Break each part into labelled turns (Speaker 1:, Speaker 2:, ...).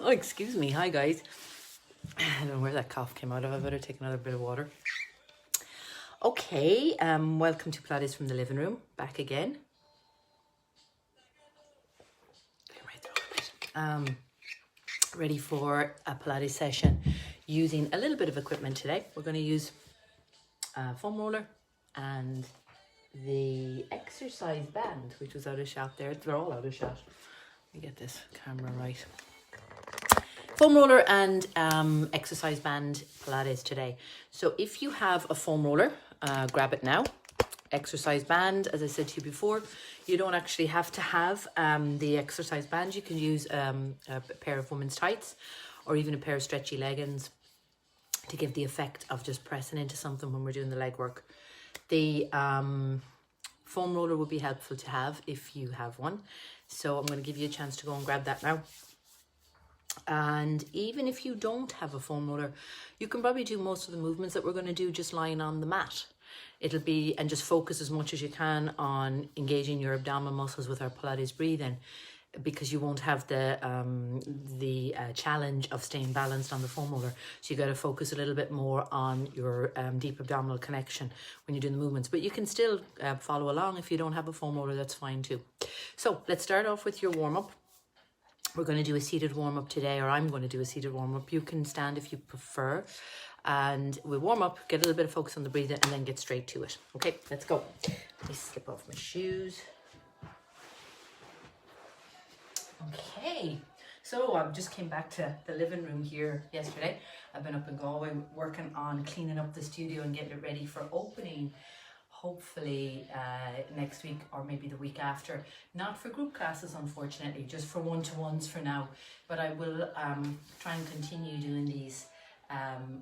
Speaker 1: Oh, excuse me. Hi, guys. I don't know where that cough came out of. I better take another bit of water. Okay, welcome to Pilates from the living room. Back again. Ready for a Pilates session using a little bit of equipment today. We're going to use a foam roller and the exercise band, which was out of shot there. They're all out of shot. Let me get this camera right. Foam roller and exercise band Pilates today. So if you have a foam roller, grab it now. Exercise band, as I said to you before, you don't actually have to have the exercise band. You can use a pair of women's tights or even a pair of stretchy leggings to give the effect of just pressing into something when we're doing the leg work. The foam roller would be helpful to have if you have one. So I'm going to give you a chance to go and grab that now. And even if you don't have a foam roller, you can probably do most of the movements that we're going to do just lying on the mat. It'll be, and just focus as much as you can on engaging your abdominal muscles with our Pilates breathing, because you won't have the challenge of staying balanced on the foam roller. So you got to focus a little bit more on your deep abdominal connection when you're doing the movements. But you can still follow along. If you don't have a foam roller, that's fine too. So let's start off with your warm-up. We're going to do a seated warm-up today, or I'm going to do a seated warm-up. You can stand if you prefer. And we'll warm up, get a little bit of focus on the breathing, and then get straight to it. Okay, let's go. Let me slip off my shoes. Okay, so I just came back to the living room here yesterday. I've been up in Galway working on cleaning up the studio and getting it ready for opening. Hopefully next week or maybe the week after. Not for group classes, unfortunately, just for one-to-ones for now. But I will try and continue doing these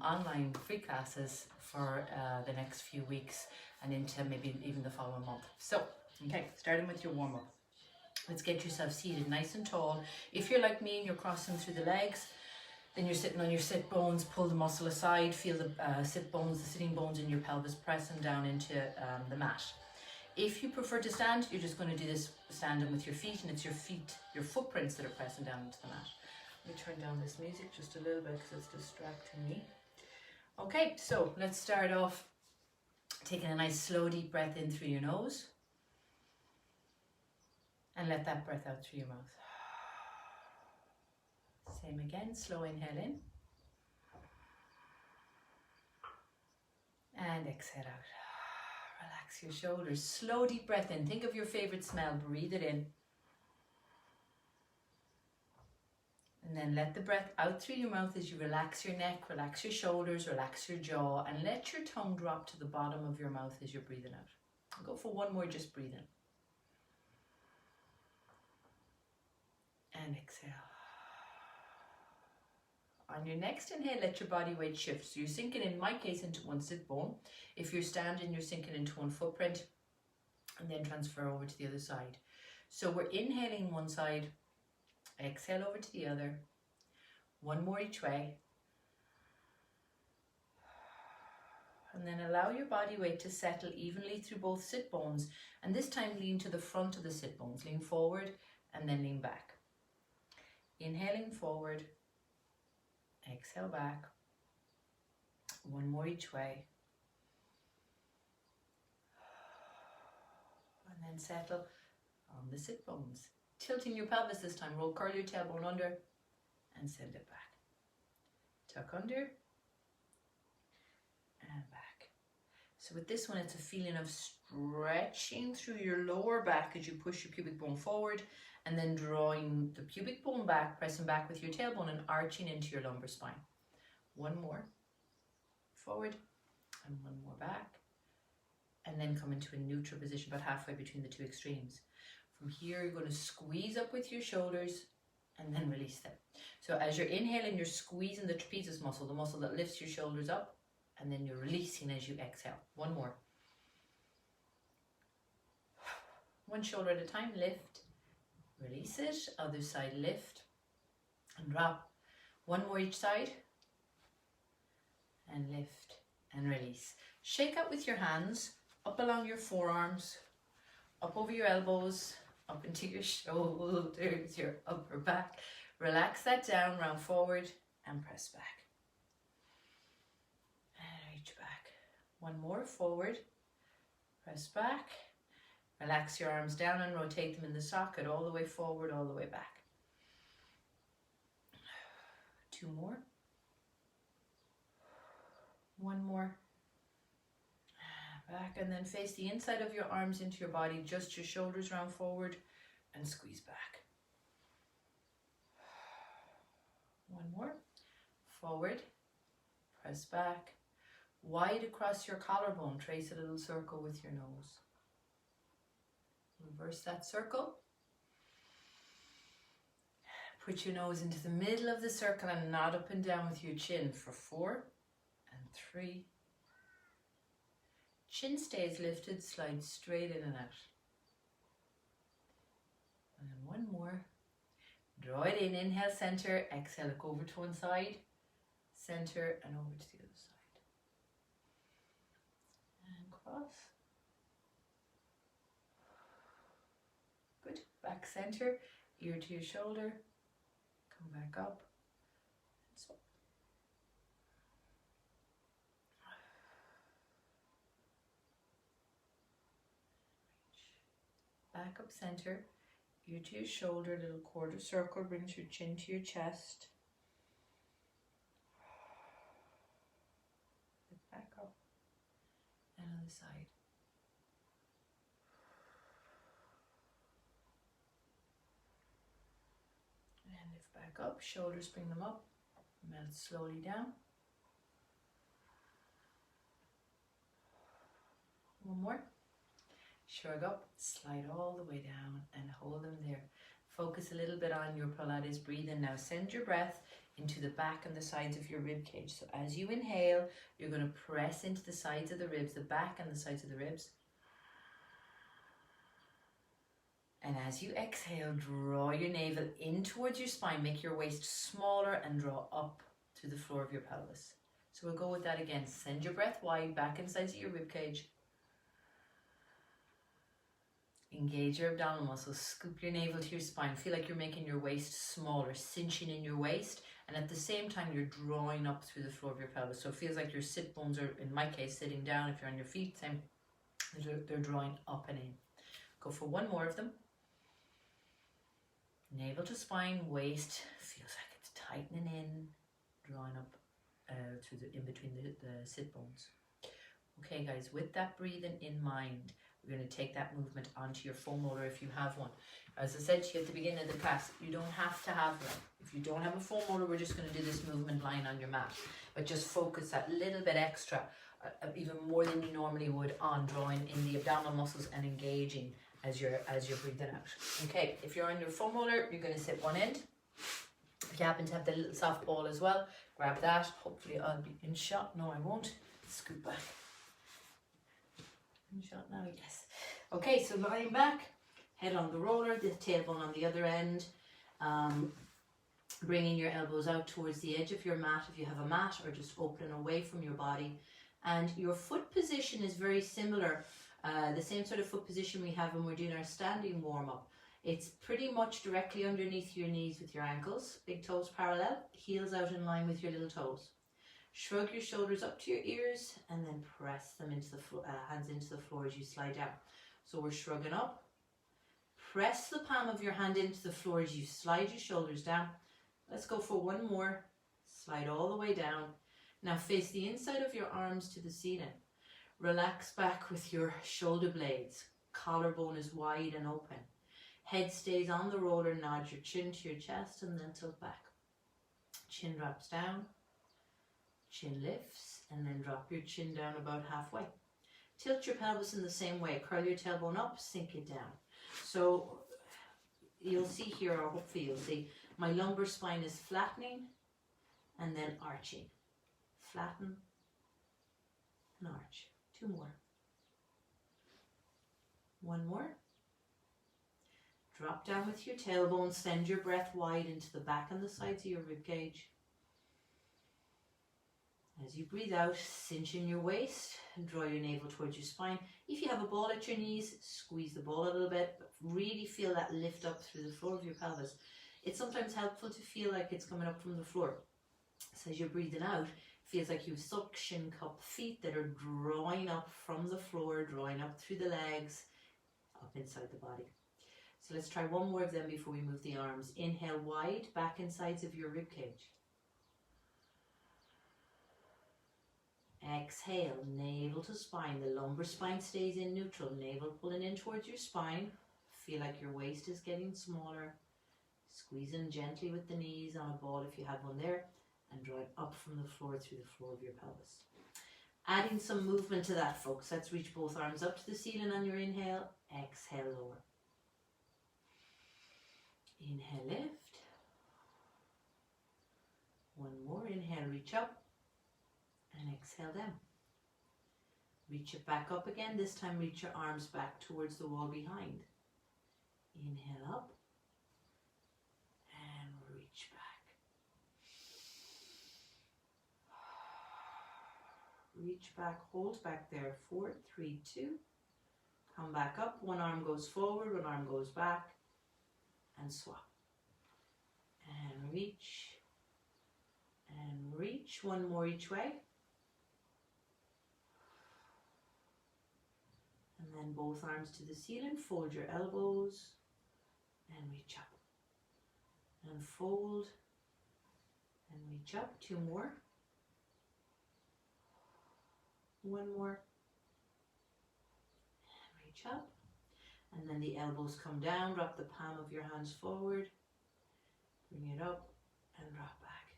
Speaker 1: online free classes for the next few weeks and into maybe even the following month. So, okay, starting with your warm-up. Let's get yourself seated nice and tall. If you're like me and you're crossing through the legs, then you're sitting on your sit bones, pull the muscle aside, feel the sit bones, the sitting bones in your pelvis pressing down into the mat. If you prefer to stand, you're just going to do this standing with your feet, and it's your feet, your footprints that are pressing down into the mat. Let me turn down this music just a little bit because it's distracting me. Okay, so let's start off taking a nice slow deep breath in through your nose. And let that breath out through your mouth. Same again, slow inhale in. And exhale out. Relax your shoulders. Slow deep breath in. Think of your favorite smell. Breathe it in. And then let the breath out through your mouth as you relax your neck, relax your shoulders, relax your jaw, and let your tongue drop to the bottom of your mouth as you're breathing out. Go for one more, just breathe in. And exhale. On your next inhale, let your body weight shift. So you're sinking, in my case, into one sit bone. If you're standing, you're sinking into one footprint, and then transfer over to the other side. So we're inhaling one side, exhale over to the other. One more each way. And then allow your body weight to settle evenly through both sit bones. And this time lean to the front of the sit bones. Lean forward and then lean back. Inhaling forward. Exhale back. One more each way. And then settle on the sit bones. Tilting your pelvis this time. Curl your tailbone under and send it back. Tuck under and back. So with this one, it's a feeling of stretching through your lower back as you push your pubic bone forward, and then drawing the pubic bone back, pressing back with your tailbone and arching into your lumbar spine. One more forward and one more back, and then come into a neutral position about halfway between the two extremes. From here, you're going to squeeze up with your shoulders and then release them. So as you're inhaling, you're squeezing the trapezius muscle, the muscle that lifts your shoulders up, and then you're releasing as you exhale. One more. One shoulder at a time, lift, release it, other side, lift and drop. One more each side, and lift and release. Shake out with your hands, up along your forearms, up over your elbows, up into your shoulders, your upper back. Relax that down, round forward and press back. And reach back. One more, forward, press back. Relax your arms down and rotate them in the socket all the way forward, all the way back. Two more. One more. Back, and then face the inside of your arms into your body, just your shoulders round forward and squeeze back. One more. Forward, press back. Wide across your collarbone, trace a little circle with your nose. Reverse that circle. Put your nose into the middle of the circle and nod up and down with your chin for 4 and 3. Chin stays lifted, slide straight in and out. And then one more. Draw it in, inhale, center, exhale, look over to one side, center, and over to the other side. And cross. Good. Back center, ear to your shoulder, come back up, and swap. Back up center, ear to your shoulder, little quarter circle, brings your chin to your chest. Back up, and other side. And lift back up, shoulders bring them up, melt slowly down. One more. Shrug up, slide all the way down and hold them there. Focus a little bit on your Pilates breathing. Now send your breath into the back and the sides of your rib cage. So as you inhale, you're going to press into the sides of the ribs, the back and the sides of the ribs. And as you exhale, draw your navel in towards your spine, make your waist smaller and draw up to the floor of your pelvis. So we'll go with that again. Send your breath wide, back and sides of your rib cage. Engage your abdominal muscles, scoop your navel to your spine. Feel like you're making your waist smaller, cinching in your waist, and at the same time you're drawing up through the floor of your pelvis. So it feels like your sit bones are, in my case, sitting down. If you're on your feet, same, they're drawing up and in. Go for one more of them. Navel to spine, waist feels like it's tightening in, drawing up through the in between the sit bones. Okay guys, with that breathing in mind, we're going to take that movement onto your foam roller if you have one. As I said to you at the beginning of the class, you don't have to have one. If you don't have a foam roller, we're just going to do this movement lying on your mat. But just focus that little bit extra, even more than you normally would, on drawing in the abdominal muscles and engaging as you're breathing out. Okay, if you're on your foam roller, you're going to sit one end. If you happen to have the little soft ball as well, grab that. Hopefully I'll be in shot. No, I won't. Scoot back. In shot now, yes. Okay, so lying back, head on the roller, the tailbone on the other end. Bringing your elbows out towards the edge of your mat if you have a mat, or just open away from your body. And your foot position is very similar. The same sort of foot position we have when we're doing our standing warm-up. It's pretty much directly underneath your knees with your ankles, big toes parallel, heels out in line with your little toes. Shrug your shoulders up to your ears and then press them into the hands into the floor as you slide down. So we're shrugging up. Press the palm of your hand into the floor as you slide your shoulders down. Let's go for one more. Slide all the way down. Now face the inside of your arms to the ceiling. Relax back with your shoulder blades. Collarbone is wide and open. Head stays on the roller. Nod your chin to your chest and then tilt back. Chin drops down. Chin lifts and then drop your chin down about halfway. Tilt your pelvis in the same way. Curl your tailbone up, sink it down. So you'll see here, or hopefully you'll see, my lumbar spine is flattening and then arching. Flatten and arch. Two more. One more. Drop down with your tailbone. Send your breath wide into the back and the sides of your rib cage. As you breathe out, cinch in your waist and draw your navel towards your spine. If you have a ball at your knees, squeeze the ball a little bit, but really feel that lift up through the floor of your pelvis. It's sometimes helpful to feel like it's coming up from the floor. So as you're breathing out, it feels like you have suction cup feet that are drawing up from the floor, drawing up through the legs, up inside the body. So let's try one more of them before we move the arms. Inhale wide, back and sides of your rib cage. Exhale, navel to spine. The lumbar spine stays in neutral. Navel pulling in towards your spine. Feel like your waist is getting smaller. Squeezing gently with the knees on a ball if you have one there. And draw it up from the floor through the floor of your pelvis. Adding some movement to that, folks. Let's reach both arms up to the ceiling on your inhale. Exhale, lower. Inhale, lift. One more. Inhale, reach up. And exhale down. Reach it back up again. This time reach your arms back towards the wall behind. Inhale up. And reach back. Reach back, hold back there. 4, 3, 2. Come back up. One arm goes forward, one arm goes back. And swap. And reach. And reach. One more each way. And then both arms to the ceiling. Fold your elbows. And reach up. And fold. And reach up. 2 more. One more. And reach up. And then the elbows come down. Drop the palm of your hands forward. Bring it up and drop back.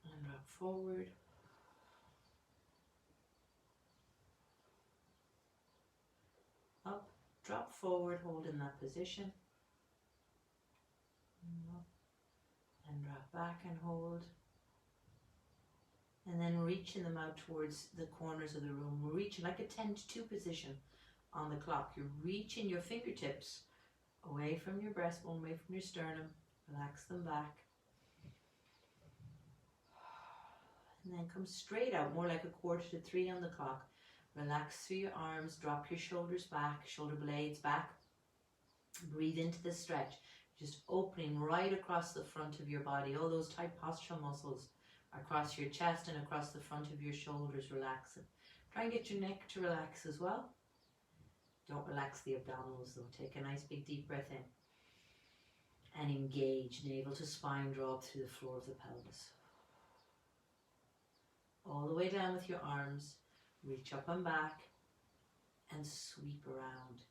Speaker 1: And drop forward. Up, drop forward, hold in that position. And up and drop back and hold. And then reaching them out towards the corners of the room. We're reaching like a 10 to 2 position on the clock. You're reaching your fingertips away from your breastbone, away from your sternum. Relax them back. And then come straight out, more like a 2:45 on the clock. Relax through your arms, drop your shoulders back, shoulder blades back. Breathe into the stretch, just opening right across the front of your body. All those tight postural muscles across your chest and across the front of your shoulders, relaxing. Try and get your neck to relax as well. Don't relax the abdominals though. Take a nice big deep breath in. And engage, navel to spine, draw up through the floor of the pelvis. All the way down with your arms. Reach up and back and sweep around.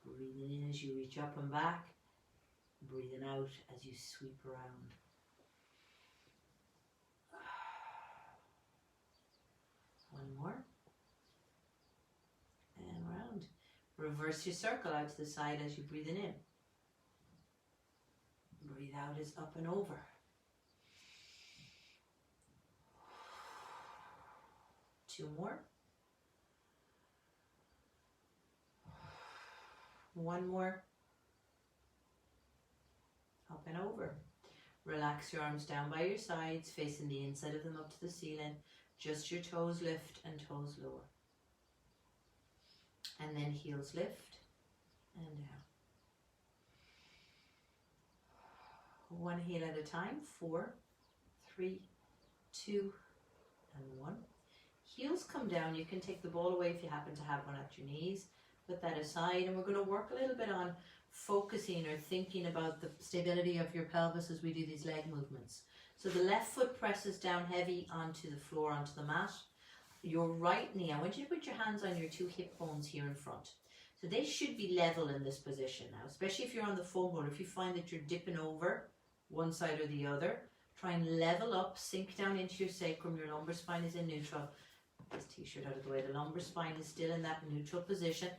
Speaker 1: Breathing in as you reach up and back. Breathing out as you sweep around. One more. And round. Reverse your circle out to the side as you're breathing in. Breathe out as up and over. Two more. One more. Up and over. Relax your arms down by your sides, facing the inside of them up to the ceiling. Just your toes lift and toes lower. And then heels lift and down. One heel at a time. 4, 3, 2, and 1. Heels come down. You can take the ball away if you happen to have one at your knees. Put that aside, and we're going to work a little bit on focusing or thinking about the stability of your pelvis as we do these leg movements. So the left foot presses down heavy onto the floor, onto the mat. Your right knee, I want you to put your hands on your 2 hip bones here in front. So they should be level in this position now, especially if you're on the foam roller. If you find that you're dipping over one side or the other, try and level up, sink down into your sacrum. Your lumbar spine is in neutral. This t-shirt out of the way. The lumbar spine is still in that neutral position.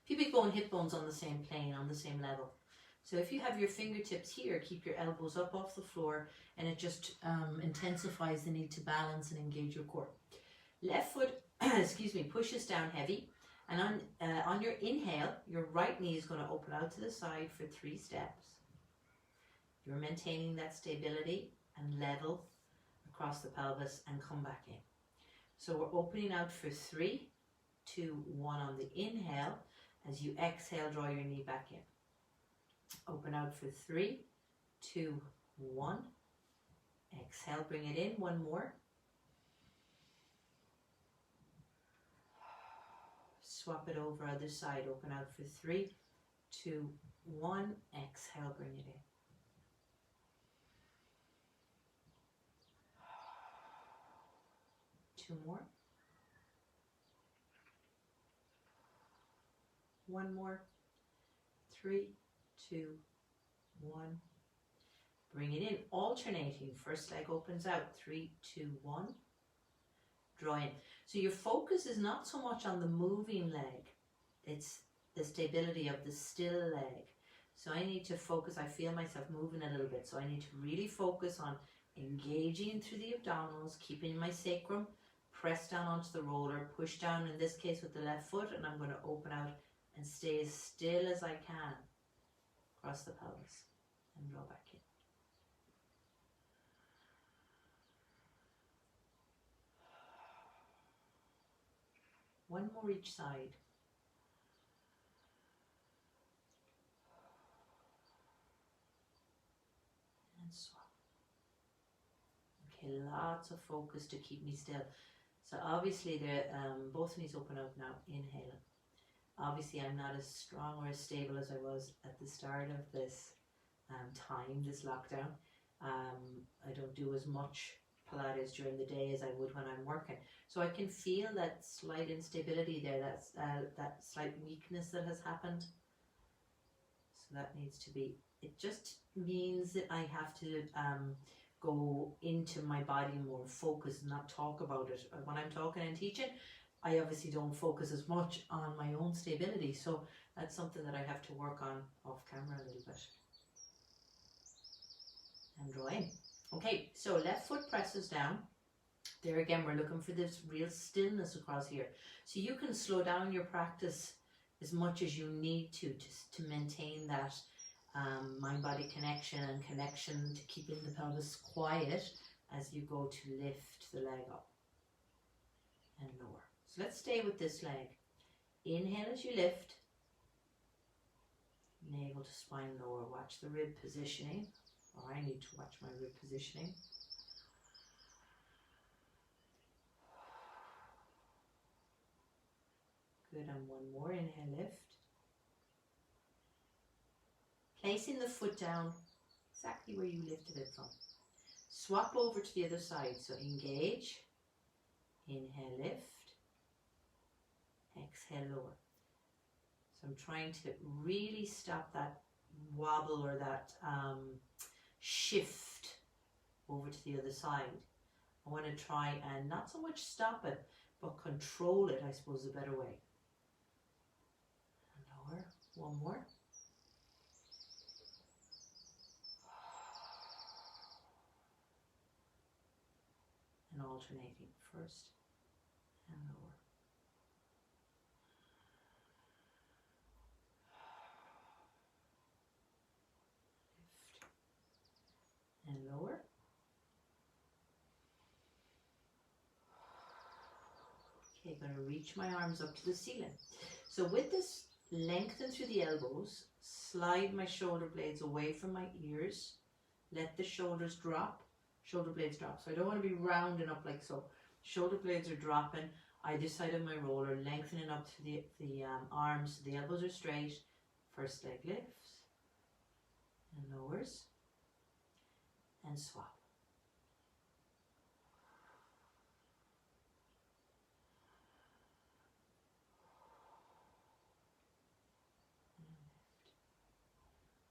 Speaker 1: Pubic bone, hip bones on the same plane, on the same level. So if you have your fingertips here, keep your elbows up off the floor, and it just intensifies the need to balance and engage your core. Left foot, excuse me, pushes down heavy, and on your inhale, your right knee is going to open out to the side for 3 steps. You're maintaining that stability and level across the pelvis and come back in. So we're opening out for 3, 2, 1 on the inhale, As you exhale, draw your knee back in. Open out for 3, 2, 1. Exhale, bring it in. One more. Swap it over other side. Open out for 3, 2, 1. Exhale, bring it in. Two more. One more. 3, 2, 1. Bring it in, alternating. First leg opens out. 3, 2, 1. Draw in. So your focus is not so much on the moving leg. It's the stability of the still leg. So I need to focus. I feel myself moving a little bit. So I need to really focus on engaging through the abdominals, keeping my sacrum pressed down onto the roller, push down in this case with the left foot, and I'm going to open out and stay as still as I can across the pelvis and draw back in. One more each side. And swap. Okay, lots of focus to keep me still. So obviously both knees open out now, inhaling. Obviously I'm not as strong or as stable as I was at the start of this this lockdown. I don't do as much Pilates during the day as I would when I'm working. So I can feel that slight instability there, that slight weakness that has happened. So that needs to be, it just means that I have to go into my body more, focus, not talk about it. When I'm talking and teaching, I obviously don't focus as much on my own stability. So that's something that I have to work on off camera a little bit. And draw in. Okay, so left foot presses down. There again, we're looking for this real stillness across here. So you can slow down your practice as much as you need to maintain that mind-body connection and connection to keeping the pelvis quiet as you go to lift the leg up and lower. So let's stay with this leg. Inhale as you lift. Navel to spine lower. Watch the rib positioning. Or I need to watch my rib positioning. Good, and one more. Inhale, lift. Placing the foot down exactly where you lifted it from. Swap over to the other side. So engage. Inhale, lift. Exhale, lower. So I'm trying to really stop that wobble or that shift over to the other side. I want to try and not so much stop it, but control it, I suppose, is a better way. And lower. One more. And alternating, first and lower. Lift and lower. Okay, going to reach my arms up to the ceiling. So with this, lengthen through the elbows, slide my shoulder blades away from my ears, let the shoulders drop, shoulder blades drop. So I don't want to be rounding up like so. Shoulder blades are dropping either side of my roller, lengthening up through the arms, the elbows are straight. First leg lifts and lowers and swap.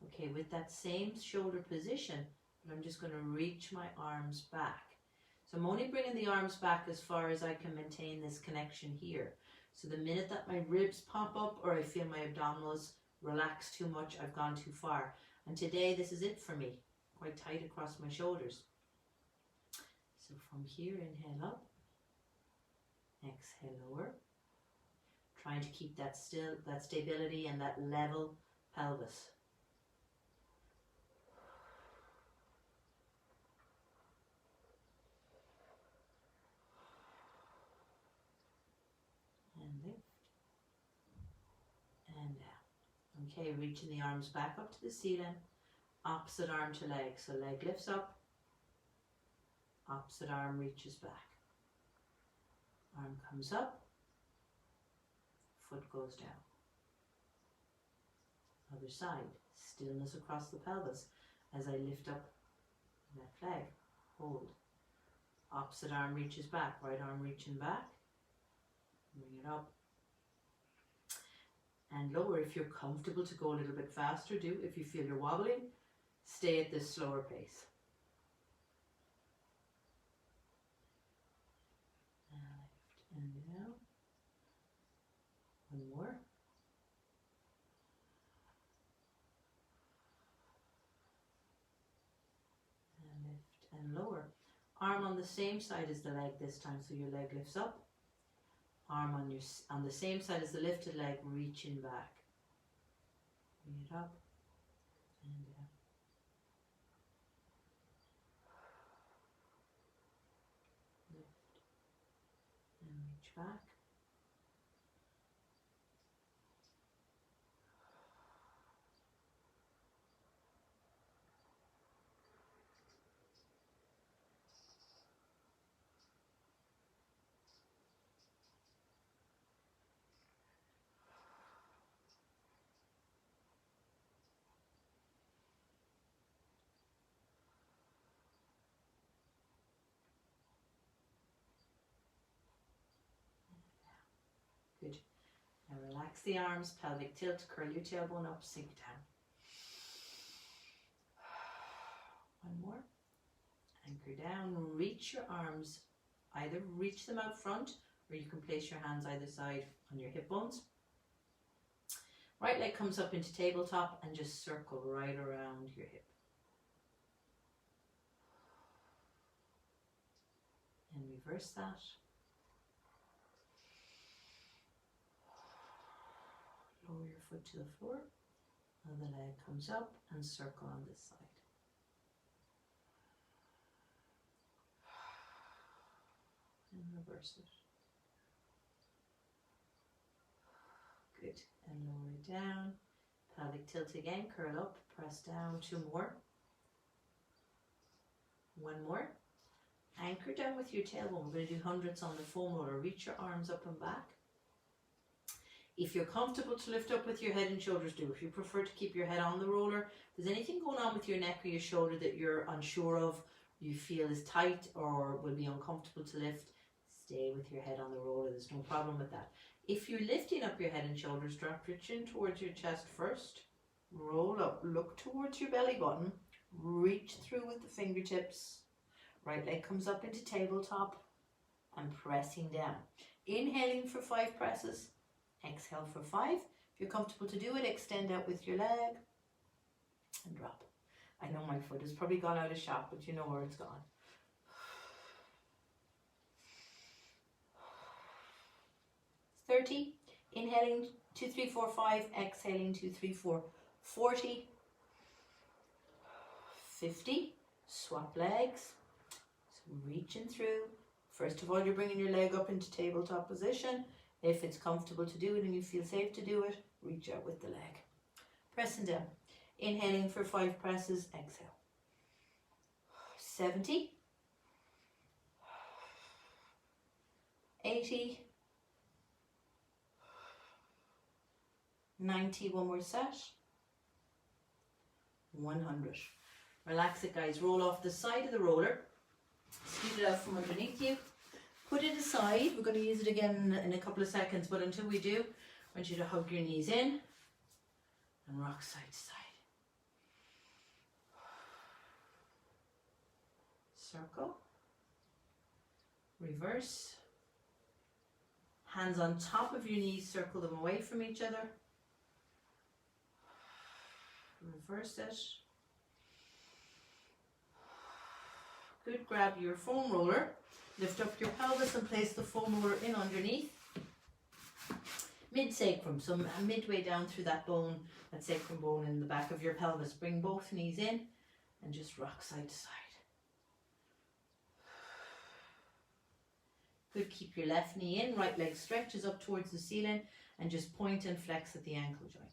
Speaker 1: Okay, with that same shoulder position, I'm just going to reach my arms back. So I'm only bringing the arms back as far as I can maintain this connection here. So the minute that my ribs pop up or I feel my abdominals relax too much, I've gone too far. And today, this is it for me. Quite tight across my shoulders. So from here, inhale up. Exhale, lower. Trying to keep that stability and that level pelvis. And lift and Okay, reaching the arms back up to the ceiling, opposite arm to leg. So leg lifts up, opposite arm reaches back. Arm comes up, foot goes down. Other side, stillness across the pelvis as I lift up left leg, hold. Opposite arm reaches back, right arm reaching back, bring it up. And lower. If you're comfortable to go a little bit faster, do. If you feel you're wobbling, stay at this slower pace. And lift and down. One more. And lift and lower. Arm on the same side as the leg this time, so your leg lifts up. Arm on the same side as the lifted leg, reaching back. Bring it up and down. Lift and reach back. Good. Now relax the arms, pelvic tilt, curl your tailbone up, sink down. One more. Anchor down, reach your arms, either reach them out front or you can place your hands either side on your hip bones. Right leg comes up into tabletop and just circle right around your hip. And reverse that. Lower your foot to the floor. Other leg comes up and circle on this side. And reverse it. Good. And lower it down. Pelvic tilt again. Curl up. Press down. Two more. One more. Anchor down with your tailbone. We're going to do hundreds on the foam roller. Reach your arms up and back. If you're comfortable to lift up with your head and shoulders, do. If you prefer to keep your head on the roller, if there's anything going on with your neck or your shoulder that you're unsure of, you feel is tight or will be uncomfortable to lift, stay with your head on the roller. There's no problem with that. If you're lifting up your head and shoulders, drop your chin towards your chest first. Roll up, look towards your belly button. Reach through with the fingertips. Right leg comes up into tabletop and pressing down. Inhaling for 5 presses. Exhale for 5. If you're comfortable to do it, extend out with your leg and drop. I know my foot has probably gone out of shot, but you know where it's gone. It's 30. Inhaling 2, 3, 4, 5. Exhaling 2, 3, 4, 40. 50. Swap legs. So reaching through. First of all, you're bringing your leg up into tabletop position. If it's comfortable to do it and you feel safe to do it, reach out with the leg. Pressing down. Inhaling for 5 presses. Exhale. 70. 80. 90. One more set. 100. Relax it, guys. Roll off the side of the roller. Scoot it out from underneath you. Put it aside. We're going to use it again in a couple of seconds, but until we do, I want you to hug your knees in and rock side to side. Circle. Reverse. Hands on top of your knees, circle them away from each other. Reverse it. Good. Grab your foam roller. Lift up your pelvis and place the foam roller in underneath. Mid-sacrum, so midway down through that bone, that sacrum bone in the back of your pelvis. Bring both knees in and just rock side to side. Good. Keep your left knee in, right leg stretches up towards the ceiling and just point and flex at the ankle joint.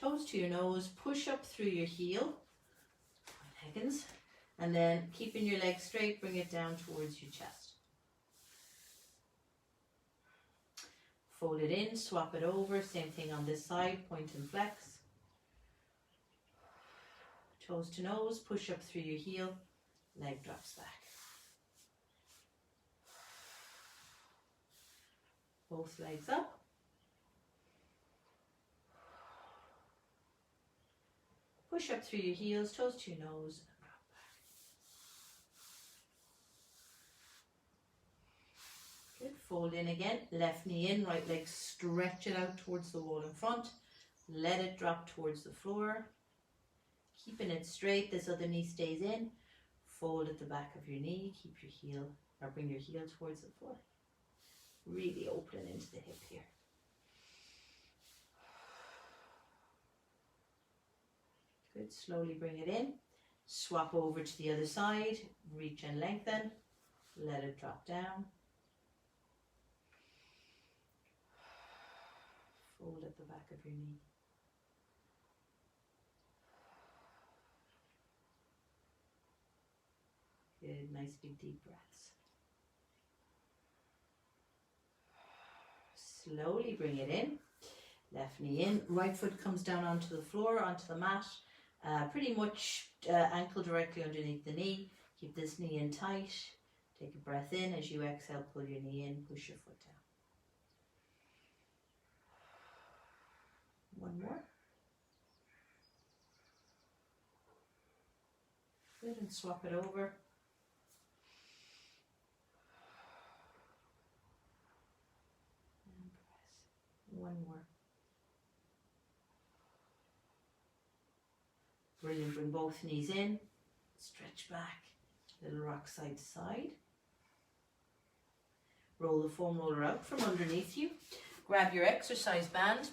Speaker 1: toes to your nose, push up through your heel, leggings, and then keeping your legs straight, bring it down towards your chest. Fold it in, swap it over, same thing on this side, point and flex. Toes to nose, push up through your heel, leg drops back. Both legs up. Push up through your heels, toes to your nose, and drop back. Good. Fold in again, left knee in, right leg stretch it out towards the wall in front. Let it drop towards the floor. Keeping it straight, this other knee stays in. Fold at the back of your knee, keep your heel, or bring your heel towards the floor. Really opening into the hip here. Good, slowly bring it in. Swap over to the other side, reach and lengthen. Let it drop down. Fold at the back of your knee. Good, nice big deep breaths. Slowly bring it in. Left knee in, right foot comes down onto the floor, onto the mat. Pretty much ankle directly underneath the knee. Keep this knee in tight. Take a breath in. As you exhale, pull your knee in, push your foot down. One more. Good, and swap it over. And press. One more. Brilliant, bring both knees in, stretch back, little rock side to side. Roll the foam roller out from underneath you. Grab your exercise band.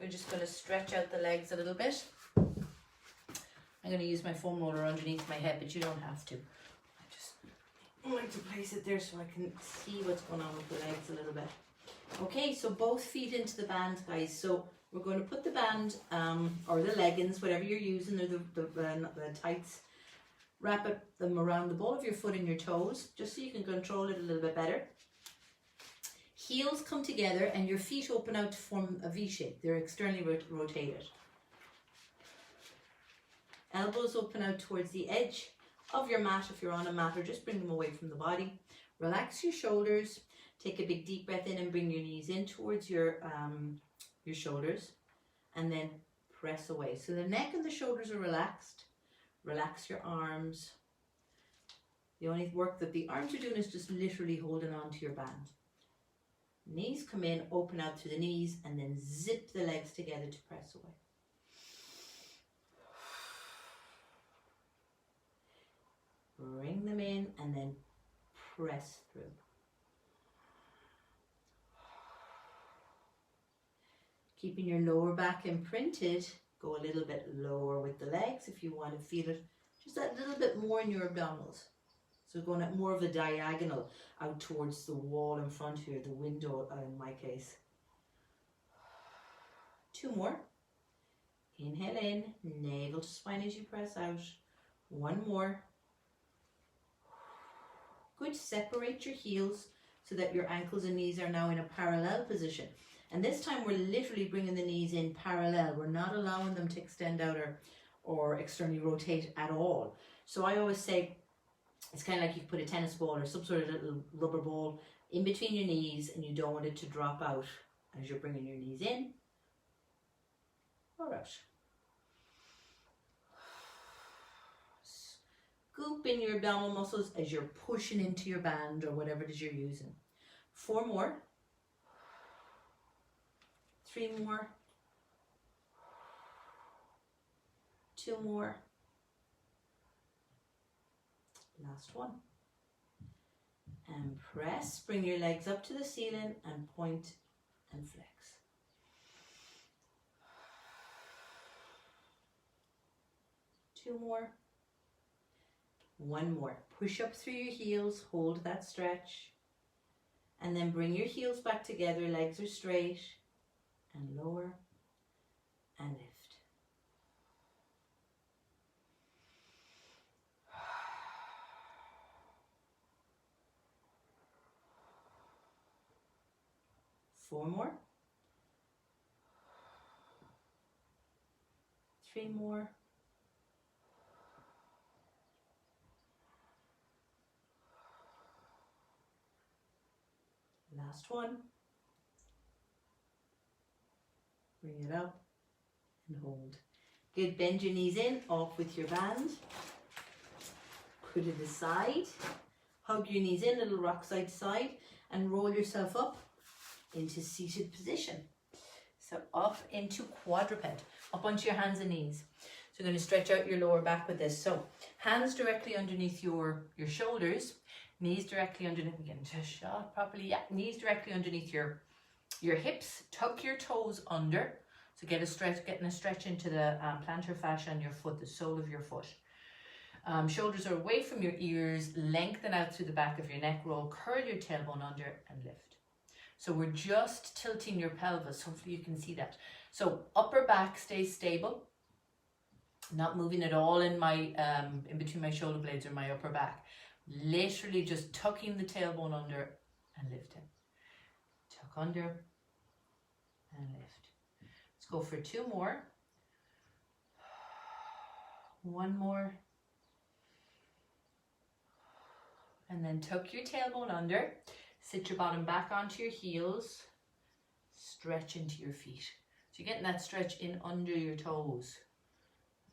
Speaker 1: We're just going to stretch out the legs a little bit. I'm going to use my foam roller underneath my head, but you don't have to. I just like to place it there so I can see what's going on with the legs a little bit. Okay, so both feet into the band, guys. So we're going to put the band or the leggings, whatever you're using, or the tights, wrap them around the ball of your foot and your toes, just so you can control it a little bit better. Heels come together and your feet open out to form a V shape. They're externally rotated. Elbows open out towards the edge of your mat if you're on a mat, or just bring them away from the body. Relax your shoulders. Take a big deep breath in and bring your knees in towards your shoulders, and then press away. So the neck and the shoulders are relaxed. Relax your arms. The only work that the arms are doing is just literally holding on to your band. Knees come in, open out to the knees, and then zip the legs together to press away. Bring them in and then press through. Keeping your lower back imprinted, go a little bit lower with the legs if you want to feel it just a little bit more in your abdominals. So going at more of a diagonal out towards the wall in front here, the window in my case. Two more. Inhale in, navel to spine as you press out. One more. Good, separate your heels so that your ankles and knees are now in a parallel position. And this time we're literally bringing the knees in parallel. We're not allowing them to extend out or externally rotate at all. So I always say it's kind of like you put a tennis ball or some sort of little rubber ball in between your knees, and you don't want it to drop out as you're bringing your knees in or out. Scoop in your abdominal muscles as you're pushing into your band or whatever it is you're using. Four more. Three more. Two more. Last one. And press. Bring your legs up to the ceiling and point and flex. Two more. One more. Push up through your heels. Hold that stretch. And then bring your heels back together. Legs are straight. And lower. And lift. 4 more. 3 more. Last one. Bring it up and hold. Good, bend your knees in, off with your band. Put it aside. Hug your knees in, little rock side to side, and roll yourself up into seated position. So up into quadruped, up onto your hands and knees. So you're going to stretch out your lower back with this. So hands directly underneath your shoulders, knees directly underneath, again, just shot properly. Yeah, knees directly underneath your hips. Tuck your toes under. So getting a stretch into the plantar fascia on your foot, the sole of your foot. Shoulders are away from your ears, lengthen out through the back of your neck, roll, curl your tailbone under and lift. So we're just tilting your pelvis. Hopefully you can see that. So upper back stays stable, not moving at all in my in between my shoulder blades or my upper back. Literally just tucking the tailbone under and lifting. Tuck under and lift. Let's go for 2 more. 1 more. And then tuck your tailbone under. Sit your bottom back onto your heels. Stretch into your feet. So you're getting that stretch in under your toes.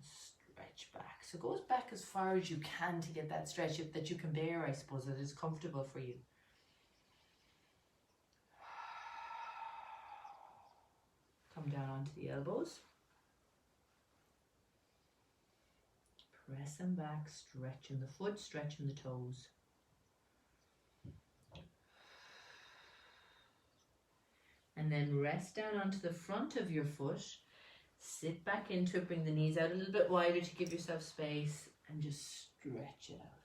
Speaker 1: Stretch back. So go as back as far as you can to get that stretch that you can bear, I suppose, that is comfortable for you. Come down onto the elbows. Press them back, stretching the foot, stretching the toes. And then rest down onto the front of your foot. Sit back into it, bring the knees out a little bit wider to give yourself space and just stretch it out.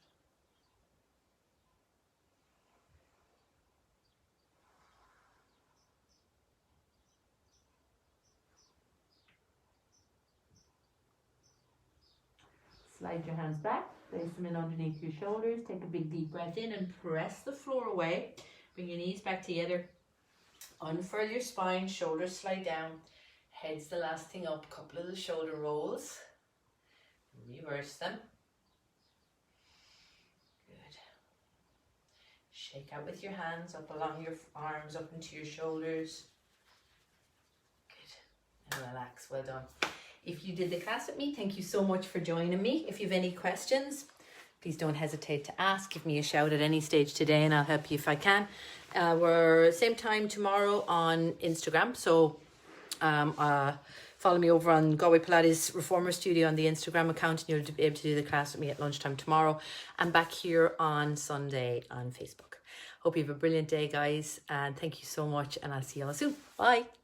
Speaker 1: Slide your hands back, place them in underneath your shoulders. Take a big deep breath in and press the floor away. Bring your knees back together. Unfurl your spine, shoulders slide down. Head's the last thing up. Couple of the shoulder rolls. Reverse them. Good. Shake out with your hands up along your arms, up into your shoulders. Good. And relax. Well done. If you did the class with me, thank you so much for joining me. If you have any questions, please don't hesitate to ask. Give me a shout at any stage today and I'll help you if I can. We're same time tomorrow on Instagram. So follow me over on Galway Pilates Reformer Studio on the Instagram account and you'll be able to do the class with me at lunchtime tomorrow. And back here on Sunday on Facebook. Hope you have a brilliant day, guys. And thank you so much. And I'll see you all soon. Bye.